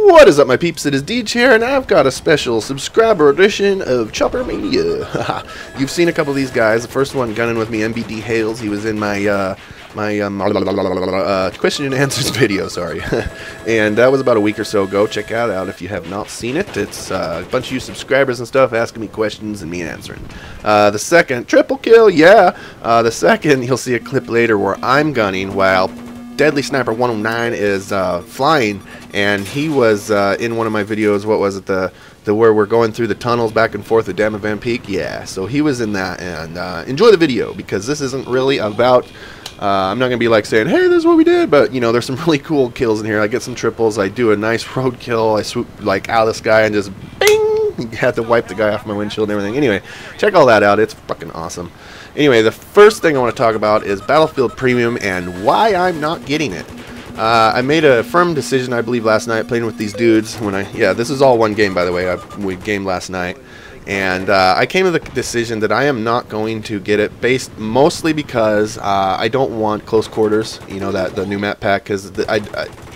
What is up, my peeps? It is Deej here, and I've got a special subscriber edition of Chopper Mania. You've seen a couple of these guys. The first one gunning with me, MBD Hales. He was in my question and answers video, sorry. And that was about a week or so ago. Check that out if you have not seen it. It's a bunch of you subscribers and stuff asking me questions and me answering. The second, triple kill, yeah. The second, you'll see a clip later where I'm gunning while Deadly Sniper 109 is flying, and he was in one of my videos. What was it, the where we're going through the tunnels back and forth at Dam of Van Peak? Yeah, so he was in that, and enjoy the video, because this isn't really about I'm not gonna be like saying, hey, this is what we did, but you know, there's some really cool kills in here. I get some triples, I do a nice road kill, I swoop like out of the sky and just bing, had to wipe the guy off my windshield and everything. Anyway, check all that out, it's fucking awesome. Anyway, the first thing I want to talk about is Battlefield Premium and why I'm not getting it. I made a firm decision, I believe, last night playing with these dudes. Yeah, this is all one game, by the way. We gamed last night, and I came to the decision that I am not going to get it, based mostly because I don't want close quarters. You know, the new map pack, because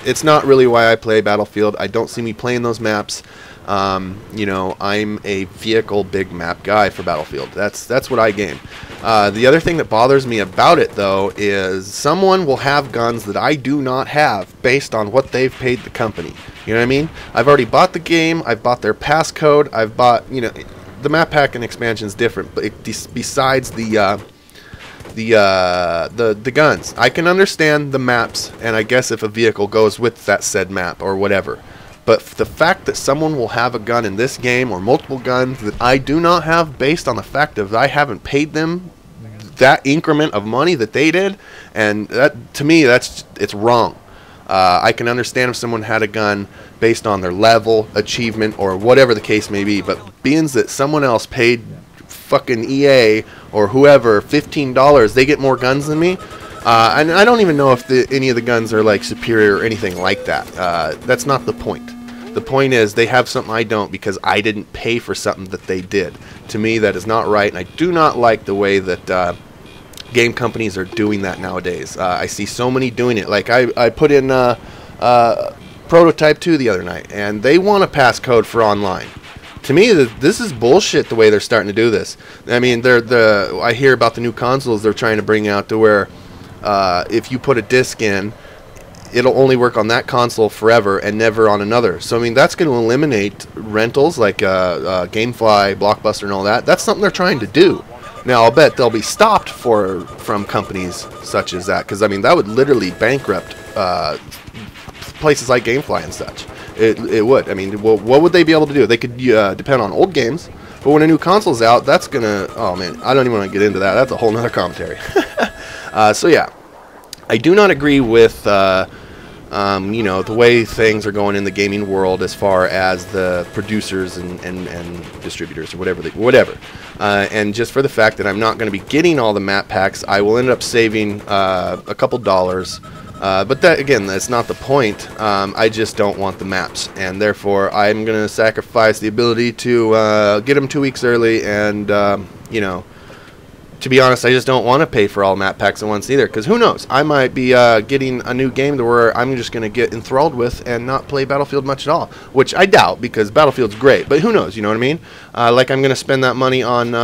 it's not really why I play Battlefield. I don't see me playing those maps. You know, I'm a vehicle big map guy for Battlefield. That's what I game. The other thing that bothers me about it, though, is someone will have guns that I do not have based on what they've paid the company. You know what I mean? I've already bought the game. I've bought their passcode. I've bought, you know, the map pack and expansion is different, but besides the guns, I can understand the maps, and I guess if a vehicle goes with that said map or whatever. But the fact that someone will have a gun in this game, or multiple guns that I do not have, based on the fact that I haven't paid them that increment of money that they did, and that, to me, it's wrong. I can understand if someone had a gun based on their level, achievement, or whatever the case may be, but being that someone else paid fucking EA or whoever $15, they get more guns than me. And I don't even know if any of the guns are like superior or anything like that. That's not the point. The point is they have something I don't because I didn't pay for something that they did. To me, that is not right, and I do not like the way that game companies are doing that nowadays. I see so many doing it. Like I put in Prototype 2 the other night, and they want a passcode for online. To me, this is bullshit the way they're starting to do this. I mean, I hear about the new consoles they're trying to bring out to where if you put a disc in, it'll only work on that console forever and never on another. So I mean, that's going to eliminate rentals like GameFly, Blockbuster, and all that. That's something they're trying to do. Now I'll bet they'll be stopped from companies such as that, because I mean that would literally bankrupt places like GameFly and such. It would. I mean, what would they be able to do? They could depend on old games, but when a new console's out, that's gonna. Oh man, I don't even want to get into that. That's a whole nother commentary. So yeah, I do not agree with you know, the way things are going in the gaming world as far as the producers and distributors or whatever. And just for the fact that I'm not going to be getting all the map packs, I will end up saving a couple dollars. But that, again, that's not the point. I just don't want the maps, and therefore I'm going to sacrifice the ability to get them 2 weeks early, and you know, to be honest, I just don't want to pay for all map packs at once either, because who knows, I might be getting a new game to where I'm just going to get enthralled with and not play Battlefield much at all, which I doubt, because Battlefield's great, but who knows, you know what I mean? Like, I'm going to spend that money on,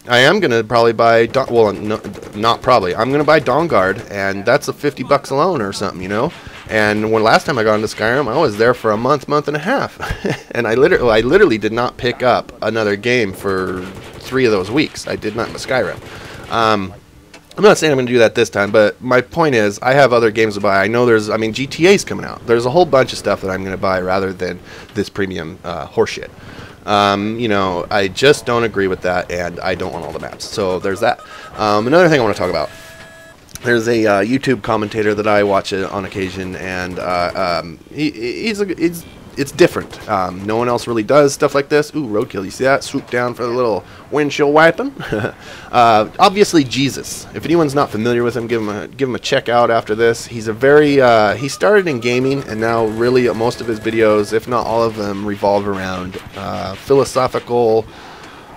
I am going to probably buy, well, no, not probably, I'm going to buy Dawn Guard, and that's a $50 alone or something, you know? And last time I got into Skyrim, I was there for a month and a half, and I literally did not pick up another game for 3 of those weeks. I did not in Skyrim. I'm not saying I'm going to do that this time, but my point is, I have other games to buy. I know I mean, GTA's coming out. There's a whole bunch of stuff that I'm going to buy rather than this premium horseshit. You know, I just don't agree with that, and I don't want all the maps. So there's that. Another thing I want to talk about. There's a YouTube commentator that I watch on occasion, and it's different. No one else really does stuff like this. Ooh, roadkill, you see that? Swoop down for the little windshield wiping. ObviouslyJesus. If anyone's not familiar with him, give him a check out after this. He's a very, he started in gaming, and now really most of his videos, if not all of them, revolve around philosophical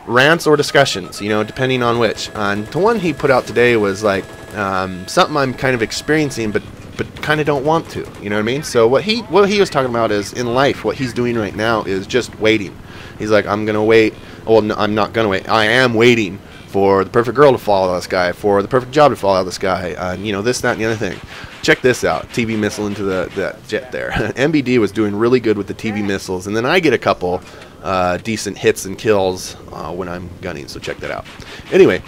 rants or discussions, you know, depending on which. And the one he put out today was like something I'm kind of experiencing, but but kind of don't want to. You know what I mean? So what he was talking about is in life, what he's doing right now is just waiting. He's like, I'm gonna wait. Well, no, I'm not gonna wait. I am waiting for the perfect girl to fall out of the sky, for the perfect job to fall out of the sky, you know, this, that, and the other thing. Check this out. TV missile into that jet there. MBD was doing really good with the TV missiles, and then I get a couple decent hits and kills when I'm gunning, so check that out. Anyway,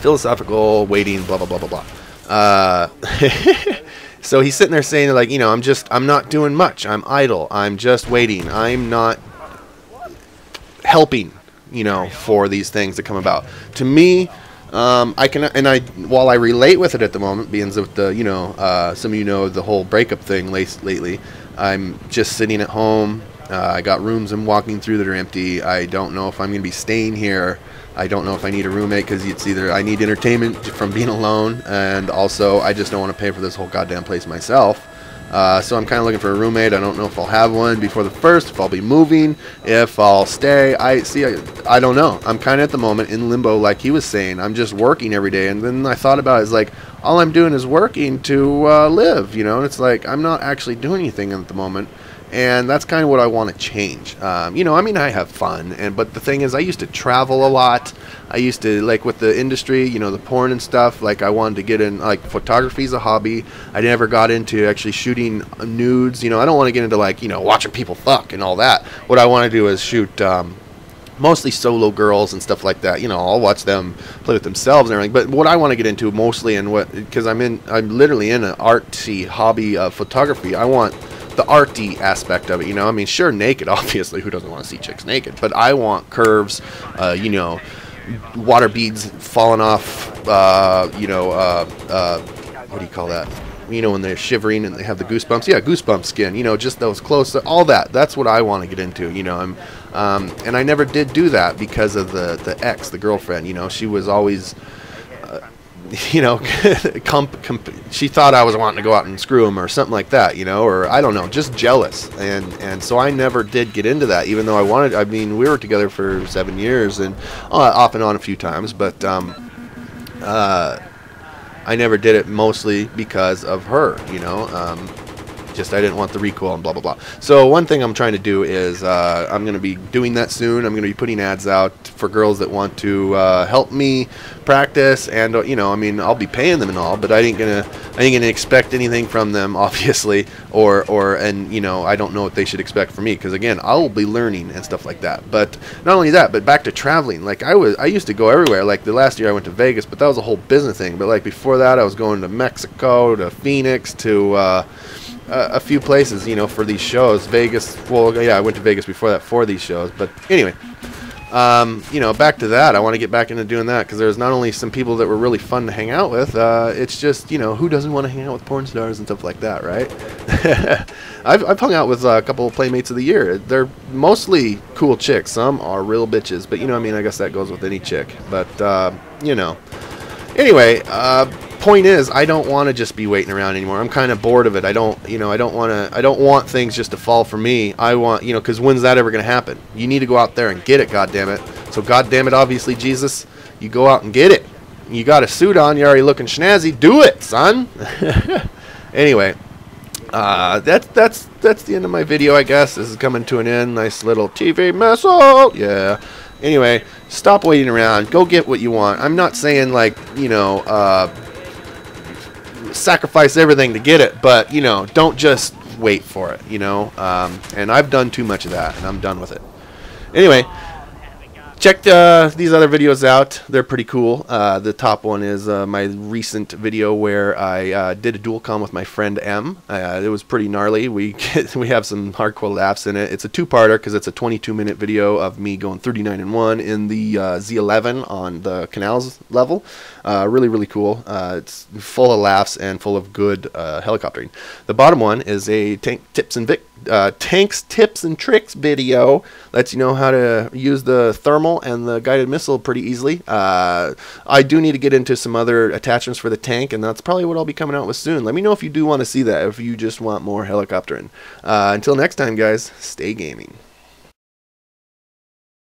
philosophical, waiting, blah, blah, blah, blah, blah. So he's sitting there saying, like, you know, I'm not doing much. I'm idle. I'm just waiting. I'm not helping, you know, for these things to come about. To me, while I relate with it at the moment, being with the, you know, some of you know the whole breakup thing lately, I'm just sitting at home. I got rooms I'm walking through that are empty. I don't know if I'm going to be staying here. I don't know if I need a roommate, because it's either I need entertainment from being alone, and also I just don't want to pay for this whole goddamn place myself. So I'm kind of looking for a roommate. I don't know if I'll have one before the 1st, if I'll be moving, if I'll stay. I don't know. I'm kind of at the moment in limbo, like he was saying. I'm just working every day. And then I thought about it, it's like, all I'm doing is working to live, you know. And it's like, I'm not actually doing anything at the moment. And that's kind of what I want to change. You know, I mean, I have fun, but the thing is, I used to travel a lot. I used to, like, with the industry, you know, the porn and stuff, like, I wanted to get in, like, photography is a hobby. I never got into actually shooting nudes. You know, I don't want to get into, like, you know, watching people fuck and all that. What I want to do is shoot mostly solo girls and stuff like that. You know, I'll watch them play with themselves and everything. But what I want to get into mostly, and because I'm literally in an artsy hobby of photography, I want the arty aspect of it, you know. I mean, sure, naked, obviously, who doesn't want to see chicks naked, but I want curves, you know, water beads falling off, you know, what do you call that, you know, when they're shivering and they have the goosebumps. Yeah, goosebump skin, you know, just those close, all that's what I want to get into, you know. And I never did do that because of the ex, the girlfriend, you know. She was always, you know, she thought I was wanting to go out and screw him or something like that, you know, or I don't know, just jealous. And so I never did get into that, even though I wanted. I mean, we were together for 7 years and off and on a few times, but I never did it, mostly because of her, you know. Just I didn't want the recoil and blah, blah, blah. So one thing I'm trying to do is I'm going to be doing that soon. I'm going to be putting ads out for girls that want to help me practice, and you know, I mean, I'll be paying them and all, but I ain't gonna expect anything from them, obviously, and you know, I don't know what they should expect from me, because again, I'll be learning and stuff like that. But not only that, but back to traveling. Like I used to go everywhere. Like the last year I went to Vegas, but that was a whole business thing. But like before that, I was going to Mexico, to Phoenix, to a few places, you know, for these shows. Vegas, well, yeah, I went to Vegas before that for these shows. But anyway, you know, back to that. I want to get back into doing that, because there's not only some people that were really fun to hang out with, it's just, you know, who doesn't want to hang out with porn stars and stuff like that, right? I've hung out with a couple of Playmates of the Year. They're mostly cool chicks. Some are real bitches, but, you know, I mean, I guess that goes with any chick. But, you know, anyway, point is, I don't want to just be waiting around anymore. I'm kind of bored of it. I don't want things just to fall for me. I want, you know, because when's that ever going to happen? You need to go out there and get it, goddammit. So goddammit, obviously, Jesus, you go out and get it. You got a suit on, you're already looking snazzy. Do it, son. Anyway, that's the end of my video, I guess. This is coming to an end. Nice little TV missile. Yeah. Anyway, stop waiting around. Go get what you want. I'm not saying, like, you know, sacrifice everything to get it, but, you know, don't just wait for it, you know. And I've done too much of that, and I'm done with it. Anyway, check these other videos out. They're pretty cool. The top one is my recent video where I did a dual com with my friend M. It was pretty gnarly. We have some hardcore laughs in it. It's a two-parter because it's a 22-minute video of me going 39-1 in the Z11 on the canals level. Really, really cool. It's full of laughs and full of good helicoptering. The bottom one is a tanks tips and tricks video. Lets you know how to use the thermal and the guided missile pretty easily. I do need to get into some other attachments for the tank, and that's probably what I'll be coming out with soon. Let me know if you do want to see that, if you just want more helicoptering. Until next time, guys, stay gaming.